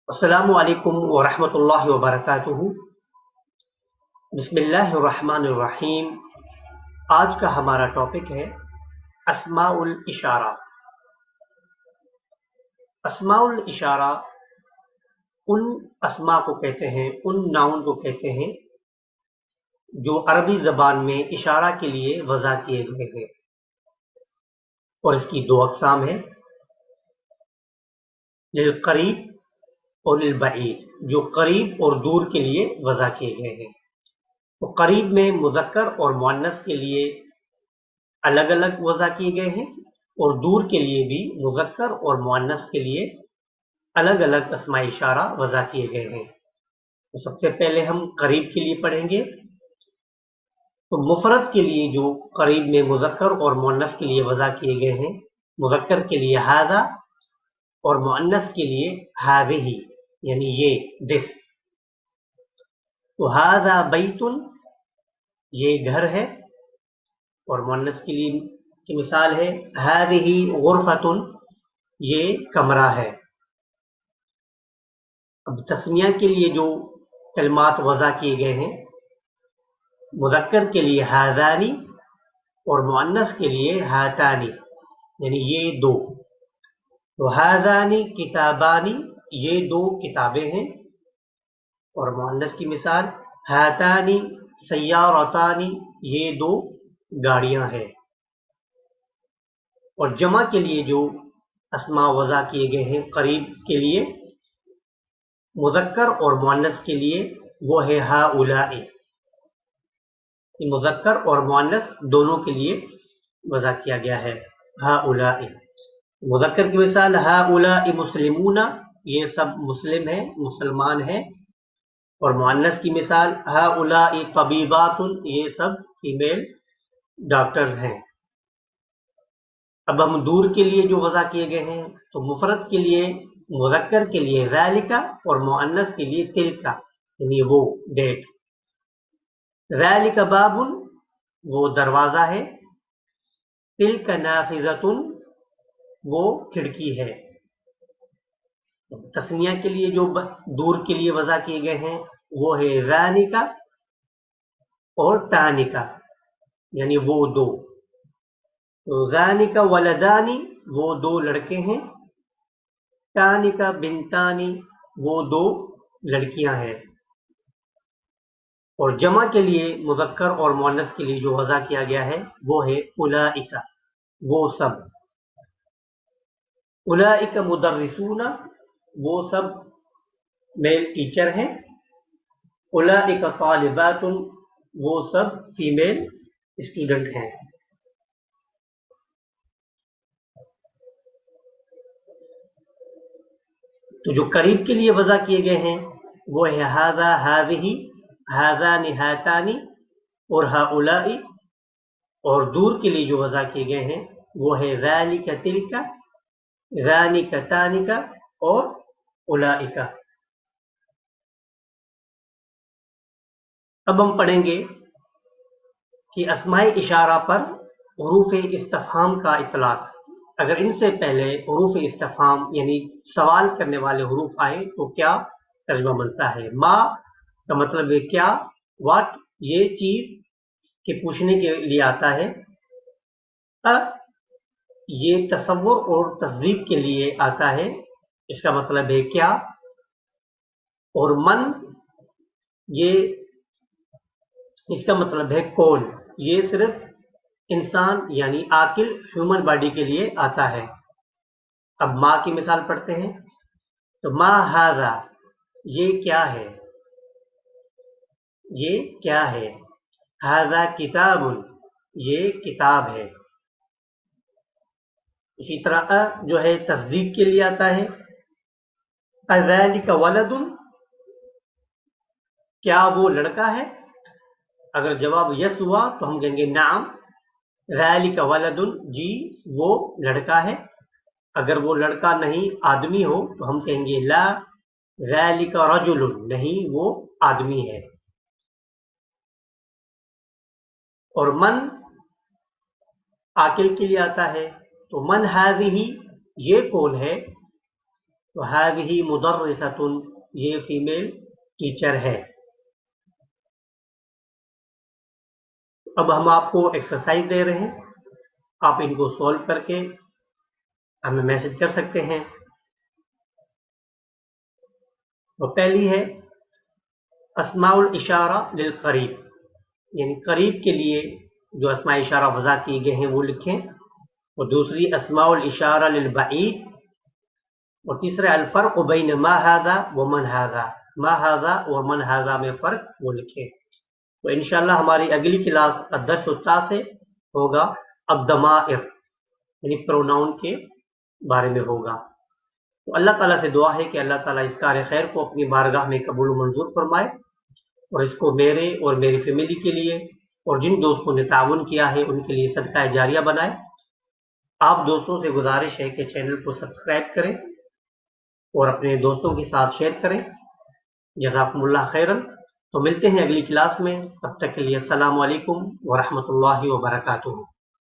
अस्सलामु अलैकुम वरहमतुल्लाहि वबरकातुहू। बिस्मिल्लाहिर्रहमानिर्रहीम। आज का हमारा टॉपिक है अस्माउल इशारा। अस्माउल इशारा उन अस्मा को कहते हैं, उन नाउन को कहते हैं जो अरबी ज़बान में इशारा के लिए वज़ा किए गए हैं, और इसकी दो अक़साम है, लिल करीब और लिल बईद, जो करीब और दूर के लिए वज़ा किए गए हैं। तो करीब में मुज़क्कर और मुअन्नस के लिए अलग अलग वज़ा किए गए हैं, और दूर के लिए भी मुज़क्कर और मुअन्नस के लिए अलग अलग अस्मा इशारा वज़ा किए गए हैं। तो सबसे पहले हम करीब के लिए पढ़ेंगे। तो मुफरद के लिए जो करीब में मुज़क्कर और मुअन्नस के लिए वज़ा किए गए हैं, मुज़क्कर के लिए हाज़ा और मुअन्नस के लिए हाज़िही, यानी ये, दिस। तो हाज़ा बैतुन, ये घर है, और मुअन्नस के लिए की मिसाल है हाज़िही गुरफ़तुन, ये कमरा है। अब तस्निया के लिए जो कलमात वज़ा किए गए हैं, मुज़क्कर के लिए हाज़ानी और मुअन्नस के लिए हातानी, यानी ये दो। तो हाज़ानी किताबानी, ये दो किताबें हैं, और मुअन्नस की मिसाल हातानी सय्यारतानी, ये दो गाड़ियां हैं। और जमा के लिए जो अस्मा वज़ा किए गए हैं करीब के लिए, मुज़क्कर और मुअन्नस के लिए, वो है हाउलाई। मुज़क्कर और मुअन्नस दोनों के लिए वज़ा किया गया है हाउलाई। मुज़क्कर की मिसाल हाउलाई मुस्लिमूना, ये सब मुस्लिम है, मुसलमान है। और मुअन्नस की मिसाल हाउलाई तबीबातुन, ये सब फीमेल डॉक्टर हैं। अब हम दूर के लिए जो वज़ा किए गए हैं, तो मुफरद के लिए, मुज़क्कर के लिए ज़ालिका और मुअन्नस के लिए तिल्का, यानी वो, डेट। ज़ालिका बाबुन, वो दरवाज़ा है। तिल्का नाफिज़तुन, वो खिड़की है। तस्निया के लिए जो दूर के लिए वज़ा किए गए हैं, वो है ज़ानिका और तानिका, यानी वो दो। तो ज़ानिका वलदानी, वो दो लड़के हैं। तानिका बिनतानी, वो दो लड़कियां हैं। और जमा के लिए मुज़क्कर और मुअन्नस के लिए जो वज़ा किया गया है, वो है उलाइका, वो सब। उलाइका मुदर्रिसूना, वो सब मेल टीचर हैं। उलाइका तालिबातुन, वो सब फीमेल स्टूडेंट हैं। तो जो करीब के लिए वज़ा किए गए हैं, वो है हाज़ा हाज़िही, हाज़ानी हातानी और हाउलाई। और दूर के लिए जो वज़ा किए गए हैं, वो है ज़ालिका तिल्का, ज़ानिका तानिका और उलाइका। अब हम पढ़ेंगे कि अस्माए इशारा पर हुरूफ इस्तिफ़हाम का इतलाक़। अगर इनसे पहले हुरूफ इस्तिफ़हाम यानी सवाल करने वाले हुरूफ आए तो क्या तर्जुमा बनता है। मा का मतलब है क्या, व्हाट ये चीज़ के पूछने के लिए आता है। अ ये तसव्वुर और तस्दीक के लिए आता है, इसका मतलब है क्या। और मन, ये इसका मतलब है कौन, ये सिर्फ इंसान यानी आकिल ह्यूमन बॉडी के लिए आता है। अब माँ की मिसाल पढ़ते हैं। तो मा हाजा, ये क्या है, ये क्या है। हाजा किताबुन, ये किताब है। इसी तरह जो है तस्दीक के लिए आता है। अज़ालिका वलदुन, क्या वो लड़का है। अगर जवाब यस हुआ तो हम कहेंगे नाम ज़ालिका वलदुन, जी वो लड़का है। अगर वो लड़का नहीं आदमी हो तो हम कहेंगे ला ज़ालिका रजुलुन, नहीं वो आदमी है। और मन आकिल के लिए आता है। तो मन हाज़िही, ये कौन है। वहादिही मुदर्रिसतुन, ये फीमेल टीचर है। अब हम आपको एक्सरसाइज दे रहे हैं, आप इनको सॉल्व करके हमें मैसेज कर सकते हैं। तो पहली है अस्माउल इशारा लिल करीब, यानी करीब के लिए जो अस्मा इशारा वज़ा किए गए हैं वो लिखें। और दूसरी अस्माउल इशारा लिल बईद, और तीसरा अल फर्क बैन मा हाज़ा व मन हाज़ा, मा हाज़ा और मन हाज़ा में फ़र्क वो लिखें। तो इंशाअल्लाह हमारी अगली क्लास अदर्स से होगा अद्दमाइर, यानी प्रोनाउन के बारे में होगा। तो अल्लाह ताला से दुआ है कि अल्लाह ताला इस कार्य खैर को अपनी बारगाह में कबूल मंजूर फरमाए, और इसको मेरे और मेरी फैमिली के लिए और जिन दोस्तों ने ताउन किया है उनके लिए सदका जारिया बनाए। आप दोस्तों से गुजारिश है कि चैनल को सब्सक्राइब करें और अपने दोस्तों के साथ शेयर करें। जज़ाकुमुल्लाह खैरन। तो मिलते हैं अगली क्लास में, तब तक के लिए अस्सलामु अलैकुम व रहमतुल्लाहि व बरकातुहू।